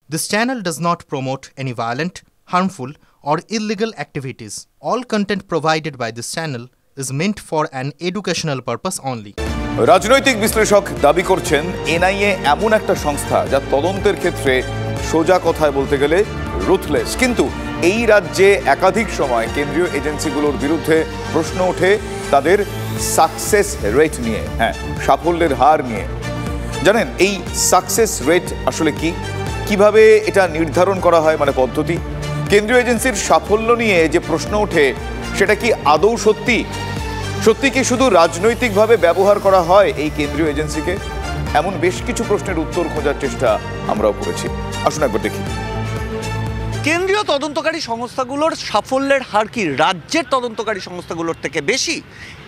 This channel does not promote any violent, harmful, or illegal activities. All content provided by this channel is meant for an educational purpose only. রাজনৈতিক বিশ্লেষক দাবি করছেন NIA এমন একটা সংস্থা যা তদন্তের ক্ষেত্রে সোজা কথায় বলতে গেলে রুথলেস, কিন্তু এই রাজ্যে একাধিক সময় কেন্দ্রীয় এজেন্সিগুলোর বিরুদ্ধে প্রশ্ন ওঠে তাদের সাকসেস রেট নিয়ে, সাফল্যের হার নিয়ে। জানেন এই সাকসেস রেট আসলে কি, কিভাবে এটা নির্ধারণ করা হয়, মানে পদ্ধতি? কেন্দ্রীয় এজেন্সির সাফল্য নিয়ে যে প্রশ্ন ওঠে সেটা কি আদৌ সত্যি? সত্যি কি শুধু রাজনৈতিকভাবে ব্যবহার করা হয় এই কেন্দ্রীয় এজেন্সিকে? এমন বেশ কিছু প্রশ্নের উত্তর খোঁজার চেষ্টা আমরাও করেছি। আসুন একবার দেখি। কেন্দ্রীয় তদন্তকারী সংস্থাগুলোর সাফল্যের হার কি রাজ্যের তদন্তকারী সংস্থাগুলোর থেকে বেশি?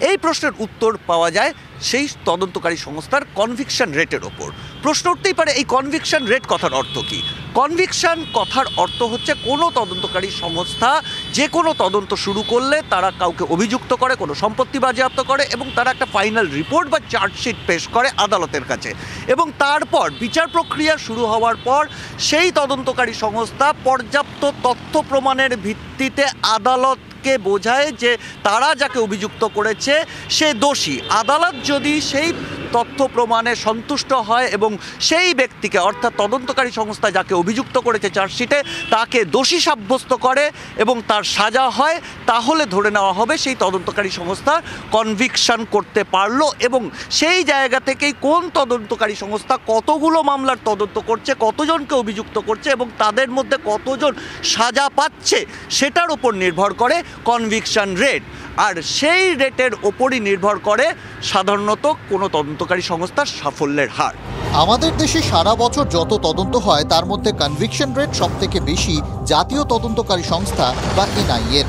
এই প্রশ্নের উত্তর পাওয়া যায় সেই তদন্তকারী সংস্থার কনভিকশন রেটের ওপর। প্রশ্ন উঠতেই পারে, এই কনভিকশন রেট কথার অর্থ কী? কনভিকশন কথার অর্থ হচ্ছে কোনো তদন্তকারী সংস্থা যে কোনো তদন্ত শুরু করলে তারা কাউকে অভিযুক্ত করে, কোনো সম্পত্তি বাজেয়াপ্ত করে এবং তারা একটা ফাইনাল রিপোর্ট বা চার্জশিট পেশ করে আদালতের কাছে, এবং তারপর বিচার প্রক্রিয়া শুরু হওয়ার পর সেই তদন্তকারী সংস্থা পর্যাপ্ত তথ্য প্রমাণের ভিত্তিতে আদালতকে বোঝায় যে তারা যাকে অভিযুক্ত করেছে সে দোষী। আদালত যদি সেই তথ্য প্রমাণে সন্তুষ্ট হয় এবং সেই ব্যক্তিকে, অর্থাৎ তদন্তকারী সংস্থা যাকে অভিযুক্ত করেছে চার্জশিটে, তাকে দোষী সাব্যস্ত করে এবং তার সাজা হয়, তাহলে ধরে নেওয়া হবে সেই তদন্তকারী সংস্থা কনভিকশন করতে পারলো। এবং সেই জায়গা থেকেই কোন তদন্তকারী সংস্থা কতগুলো মামলার তদন্ত করছে, কতজনকে অভিযুক্ত করছে এবং তাদের মধ্যে কতজন সাজা পাচ্ছে, সেটার উপর নির্ভর করে কনভিকশন রেট। আর সেই রেটের ওপরই নির্ভর করে সাধারণত কোনো তদন্তকারী সংস্থার সাফল্যের হার। আমাদের দেশে সারা বছর যত তদন্ত হয় তার মধ্যে কনভিকশন রেট সব থেকে বেশি জাতীয় তদন্তকারী সংস্থা বা এনআইএর।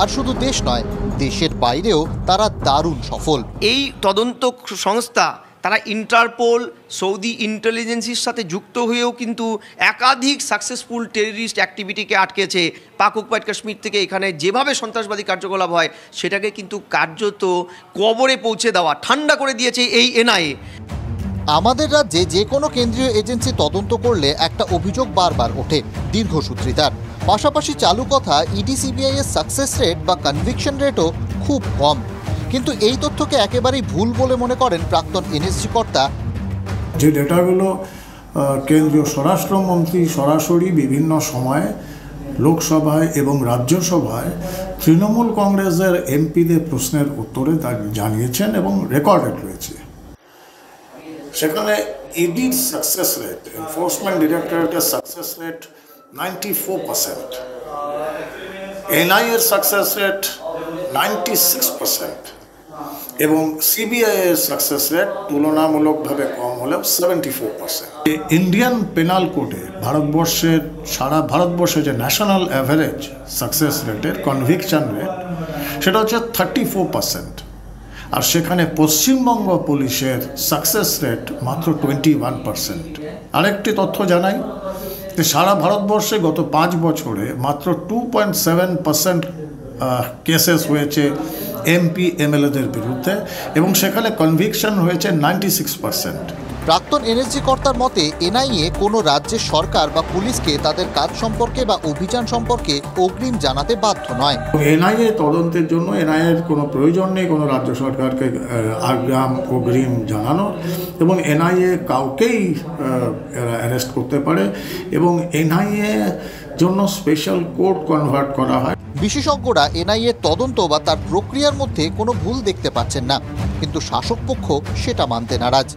আর শুধু দেশ নয়, দেশের বাইরেও তারা দারুণ সফল। এই তদন্ত সংস্থা তারা ইন্টারপোল, সৌদি ইন্টেলিজেন্সির সাথে যুক্ত হয়েও কিন্তু একাধিক সাকসেসফুল টেররিস্ট অ্যাক্টিভিটিকে আটকেছে। পাক অকুপাইড কাশ্মীর থেকে এখানে যেভাবে সন্ত্রাসবাদী কার্যকলাপ হয় সেটাকে কিন্তু কার্যত কবরে পৌঁছে দেওয়া, ঠান্ডা করে দিয়েছে এই এনআইএ। আমাদের রাজ্যে যে কোনো কেন্দ্রীয় এজেন্সি তদন্ত করলে একটা অভিযোগ বারবার ওঠে, দীর্ঘসূত্রিতার। পাশাপাশি চালু কথা, ইডি সিবিআই এর সাকসেস রেট বা কনভিকশন রেটও খুব কম। কিন্তু এই তথ্যকে একেবারেই ভুল বলে মনে করেন প্রাক্তন এনএসজি কর্তা। যে ডেটাগুলো কেন্দ্রীয় স্বরাষ্ট্রমন্ত্রী সরাসরি বিভিন্ন সময়ে লোকসভায় এবং রাজ্যসভায় তৃণমূল কংগ্রেসের এমপিদের প্রশ্নের উত্তরে তা জানিয়েছেন এবং রেকর্ডেড রয়েছে, সেখানে ইডির সাকসেস রেট, এনফোর্সমেন্ট ডিরেক্টরেটের সাকসেস রেট 94%, এনআইএর সাকসেস রেট 96% এবং সিবিআই এর সাকসেস রেট তুলনামূলকভাবে কম হলেও 74%। ইন্ডিয়ান পেনাল কোডে সারা ভারতবর্ষে যে ন্যাশনাল অ্যাভারেজ সাকসেস রেটের কনভিকশন রেট সেটা হচ্ছে 34%, আর সেখানে পশ্চিমবঙ্গ পুলিশের সাকসেস রেট মাত্র 21%। আরেকটি তথ্য জানাই যে সারা ভারতবর্ষে গত 5 বছরে মাত্র 2.7% কেসেস হয়েছে এমপি এমএলএদের বিরুদ্ধে এবং সেখানে কনভিকশন হয়েছে 96%। প্রাক্তন এনএসজি কর্তার মতে এনআইএ কোনো রাজ্যের সরকার বা পুলিশকে তাদের কাজ সম্পর্কে বা অভিযান সম্পর্কে অগ্রিম জানাতে বাধ্য নয়। এনআইএ তদন্তের জন্য এনআইএর কোনো প্রয়োজন নেই কোনো রাজ্য সরকারকে অগ্রিম জানানো, এবং এনআইএ কাউকেই অ্যারেস্ট করতে পারে এবং এনআইএ জন্য স্পেশাল কোর্ট কনভার্ট করা হয়। বিশেষজ্ঞরা এনআইএ তদন্ত বা তার প্রক্রিয়ার মধ্যে কোনো ভুল দেখতে পাচ্ছেন না, কিন্তু শাসক পক্ষ সেটা মানতে নারাজ।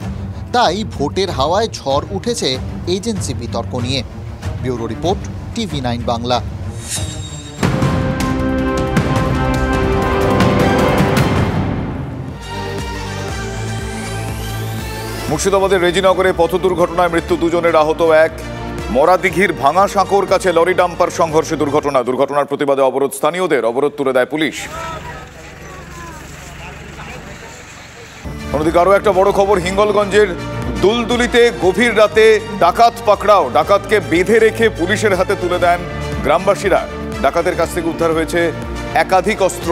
তাই ভোটের হাওয়ায় ঝড় উঠেছে এজেন্সি বিতর্ক নিয়ে। Bureau report, TV9 Bangla. মুর্শিদাবাদের রেজিনগরে পথ দুর্ঘটনায় মৃত্যু 2 জনের, আহত 1। মরাদিঘির ভাঙা সাঁকোর কাছে লরি ডাম্পার সংঘর্ষে দুর্ঘটনার প্রতিবাদে অবরোধ স্থানীয়দের, অবরোধ তুলে দেয় পুলিশ। অন্যদিকে আরও একটা বড় খবর, হিঙ্গলগঞ্জের দুলদুলিতে গভীর রাতে ডাকাত পাকড়াও। ডাকাতকে বেঁধে রেখে পুলিশের হাতে তুলে দেন গ্রামবাসীরা। ডাকাতের কাছ থেকে উদ্ধার হয়েছে একাধিক অস্ত্র।